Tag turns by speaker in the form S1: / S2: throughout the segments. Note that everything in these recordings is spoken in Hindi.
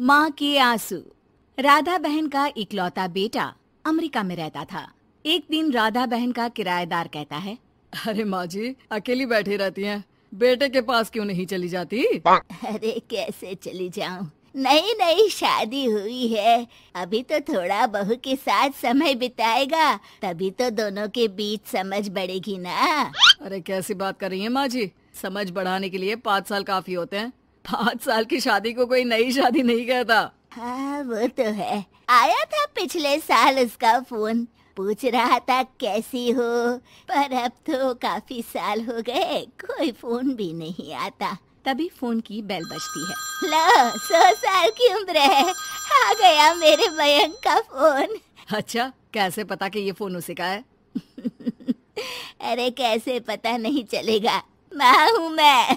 S1: माँ के आंसू। राधा बहन का इकलौता बेटा अमेरिका में रहता था। एक दिन राधा बहन का किराएदार कहता है,
S2: अरे माँ जी अकेली बैठी रहती हैं, बेटे के पास क्यों नहीं चली जाती?
S3: अरे कैसे चली जाऊं, नई नई शादी हुई है, अभी तो थोड़ा बहू के साथ समय बिताएगा, तभी तो दोनों के बीच समझ बढ़ेगी ना।
S2: अरे कैसी बात कर रही हैं माँ जी, समझ बढ़ाने के लिए 5 साल काफी होते हैं। 5 साल की शादी को कोई नई शादी नहीं कहता।
S3: हाँ वो तो है, आया था पिछले साल उसका फोन, पूछ रहा था कैसी हो, पर अब तो काफी साल हो गए, कोई फोन भी नहीं आता।
S1: तभी फोन की बेल बजती है।
S3: लो 100 साल की उम्र है, आ गया मेरे मयंक का फोन।
S2: अच्छा कैसे पता कि ये फोन उसी का है?
S3: अरे कैसे पता नहीं चलेगा, माँ हूँ मैं।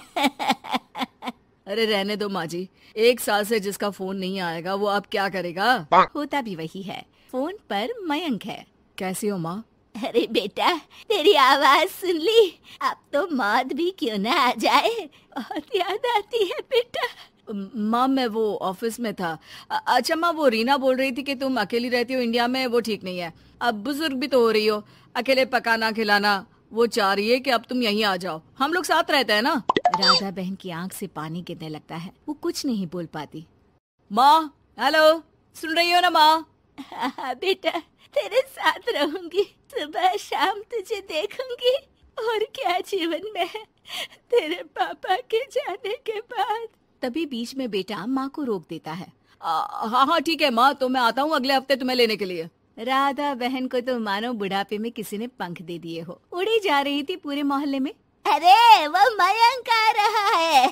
S2: अरे रहने दो माँ जी, 1 साल से जिसका फोन नहीं आएगा वो अब क्या करेगा?
S1: होता भी वही है, फोन पर मयंक है।
S2: कैसी हो माँ?
S3: अरे बेटा तेरी आवाज सुन ली, अब तो मौत भी क्यों ना आ जाए, बहुत याद आती है बेटा।
S2: माँ मैं वो ऑफिस में था। अच्छा माँ, वो रीना बोल रही थी कि तुम अकेली रहती हो इंडिया में, वो ठीक नहीं है। अब बुजुर्ग भी तो हो रही हो, अकेले पकाना खिलाना, वो चाह रही है कि अब तुम यहीं आ जाओ, हम लोग साथ रहते हैं ना।
S1: राधा बहन की आंख से पानी गिरने लगता है, वो कुछ नहीं बोल पाती।
S2: माँ हेलो, सुन रही हो ना माँ?
S3: हाँ बेटा तेरे साथ रहूंगी, सुबह शाम तुझे देखूंगी, और क्या जीवन में है तेरे पापा के जाने के बाद।
S1: तभी बीच में बेटा माँ को रोक देता है।
S2: हाँ हाँ ठीक है माँ, तो मैं आता हूँ अगले हफ्ते तुम्हें लेने के लिए।
S1: राधा बहन को तो मानो बुढ़ापे में किसी ने पंख दे दिए हो, उड़ी जा रही थी पूरे मोहल्ले में।
S3: अरे वो मयंक आ रहा है,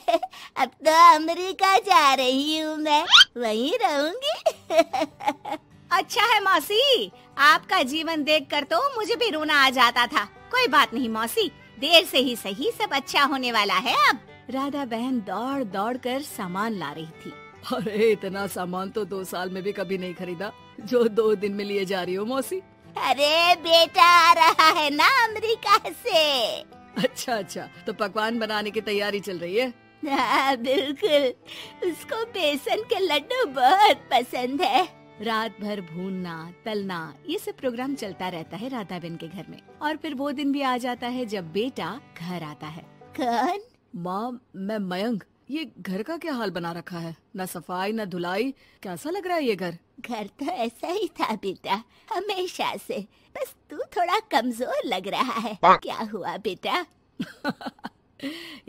S3: अब तो अमेरिका जा रही हूँ मैं, वहीं रहूंगी।
S1: अच्छा है मौसी, आपका जीवन देखकर तो मुझे भी रोना आ जाता था। कोई बात नहीं मौसी, देर से ही सही सब अच्छा होने वाला है अब। राधा बहन दौड़ दौड़ कर सामान ला रही थी।
S2: अरे इतना सामान तो 2 साल में भी कभी नहीं खरीदा जो 2 दिन में लिए जा रही हो मौसी।
S3: अरे बेटा आ रहा है ना अमेरिका से।
S2: अच्छा, तो पकवान बनाने की तैयारी चल रही है?
S3: हाँ बिल्कुल, उसको बेसन के लड्डू बहुत पसंद है।
S1: रात भर भूनना तलना ये सब प्रोग्राम चलता रहता है राधा बहन के घर में। और फिर वो दिन भी आ जाता है जब बेटा घर आता है।
S3: कौन?
S2: माँ मैं मयंक। ये घर का क्या हाल बना रखा है, न सफाई न धुलाई, कैसा लग रहा है ये घर?
S3: घर तो ऐसा ही था बेटा, हमेशा से, बस तू थोड़ा कमजोर लग रहा है। क्या हुआ बेटा?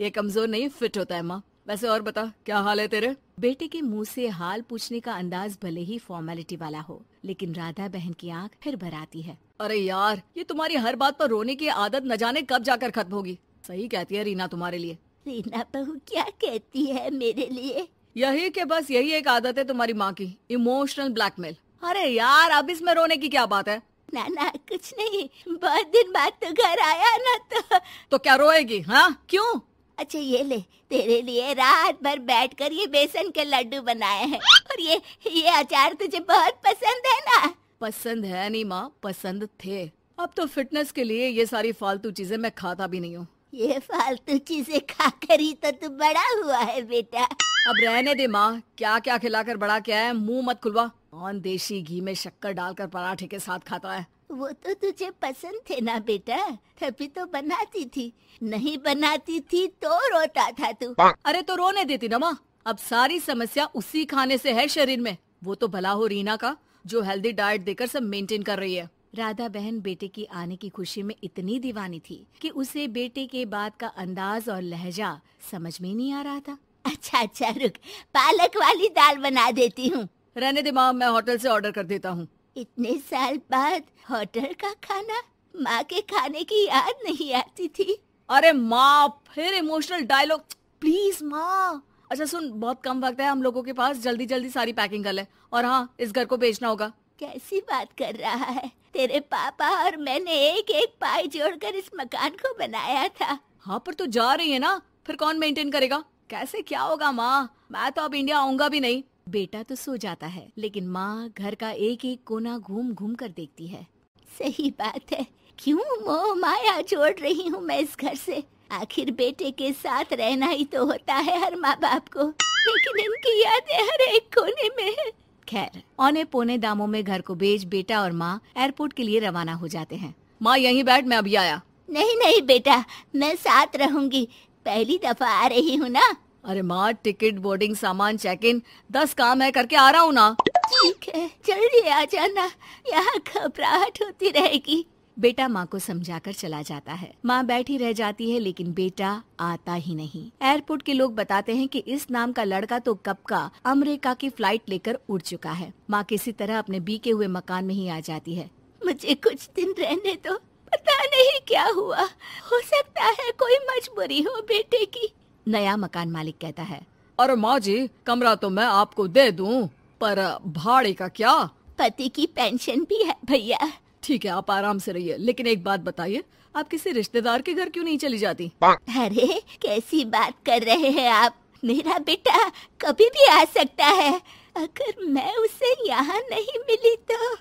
S2: ये कमजोर नहीं फिट होता है माँ। वैसे और बता क्या हाल है तेरे?
S1: बेटे के मुंह से हाल पूछने का अंदाज भले ही फॉर्मेलिटी वाला हो, लेकिन राधा बहन की आंख फिर भर आती है।
S2: अरे यार ये तुम्हारी हर बात पर रोने की आदत न जाने कब जाकर खत्म होगी। सही कहती है रीना तुम्हारे लिए।
S3: रीना बहू क्या कहती है मेरे लिए?
S2: यही कि बस यही एक आदत है तुम्हारी माँ की, इमोशनल ब्लैकमेल। अरे यार अब इसमें रोने की क्या बात है?
S3: ना कुछ नहीं, बहुत दिन बाद तो घर आया ना
S2: तो क्या रोएगी? हाँ क्यों?
S3: अच्छा ये ले, तेरे लिए रात भर बैठकर ये बेसन के लड्डू बनाए हैं, और ये अचार तुझे बहुत पसंद है ना?
S2: पसंद है नहीं माँ, पसंद थे। अब तो फिटनेस के लिए ये सारी फालतू चीजें मैं खाता भी नहीं हूँ।
S3: ये फालतू चीजें खाकर ही तो तू बड़ा हुआ है बेटा।
S2: अब रहने दे माँ, क्या क्या खिलाकर बड़ा क्या है, मुंह मत खुलवा। कौन देशी घी में शक्कर डालकर पराठे के साथ खाता है?
S3: वो तो तुझे पसंद थे ना बेटा, तभी तो बनाती थी, नहीं बनाती थी तो रोता था तू।
S2: अरे तो रोने देती ना माँ, अब सारी समस्या उसी खाने से है शरीर में। वो तो भला हो रीना का, जो हेल्दी डाइट देकर सब मेंटेन कर रही है।
S1: राधा बहन बेटे की आने की खुशी में इतनी दीवानी थी कि उसे बेटे के बात का अंदाज और लहजा समझ में नहीं आ रहा था।
S3: अच्छा रुक, पालक वाली दाल बना देती हूँ।
S2: रहने दे माँ, मैं होटल से ऑर्डर कर देता हूँ।
S3: इतने साल बाद होटल का खाना, माँ के खाने की याद नहीं आती थी।
S2: अरे माँ फिर इमोशनल डायलॉग, प्लीज माँ। अच्छा सुन, बहुत कम वक्त है हम लोगों के पास, जल्दी जल्दी सारी पैकिंग कर ले। और हाँ, इस घर को बेचना होगा।
S3: कैसी बात कर रहा है? तेरे पापा और मैंने एक एक पाई जोड़कर इस मकान को बनाया था।
S2: हाँ पर तो जा रही है ना, फिर कौन मेंटेन करेगा? कैसे क्या होगा माँ, मैं तो अब इंडिया आऊंगा भी नहीं।
S1: बेटा तो सो जाता है, लेकिन माँ घर का एक एक कोना घूम घूम कर देखती है।
S3: सही बात है, क्यों मोह माया जोड़ रही हूँ मैं इस घर से? आखिर बेटे के साथ रहना ही तो होता है हर माँ बाप को। लेकिन इनकी यादें हर एक कोने में है।
S1: खैर, औने पौने दामों में घर को बेच बेटा और माँ एयरपोर्ट के लिए रवाना हो जाते हैं।
S2: माँ यहीं बैठ, मैं अभी आया।
S3: नहीं नहीं बेटा, मैं साथ रहूंगी, पहली दफा आ रही हूँ ना।
S2: अरे माँ, टिकट, बोर्डिंग, सामान, चेक इन, 10 काम है, करके आ रहा हूँ ना।
S3: ठीक है, जल्दी आ जाना, यहाँ घबराहट होती रहेगी।
S1: बेटा माँ को समझाकर चला जाता है। माँ बैठी रह जाती है लेकिन बेटा आता ही नहीं। एयरपोर्ट के लोग बताते हैं कि इस नाम का लड़का तो कब का अमेरिका की फ्लाइट लेकर उड़ चुका है। माँ किसी तरह अपने बीके हुए मकान में ही आ जाती है।
S3: मुझे कुछ दिन रहने दो, पता नहीं क्या हुआ, हो सकता है कोई मजबूरी हो बेटे की।
S1: नया मकान मालिक कहता है।
S2: अरे माँ जी, कमरा तो मैं आपको दे दूँ, पर भाड़े का क्या?
S3: पति की पेंशन भी है भैया।
S2: ठीक है, आप आराम से रहिए, लेकिन एक बात बताइए, आप किसी रिश्तेदार के घर क्यों नहीं चली जाती?
S3: अरे कैसी बात कर रहे हैं आप, मेरा बेटा कभी भी आ सकता है। अगर मैं उसे यहाँ नहीं मिली तो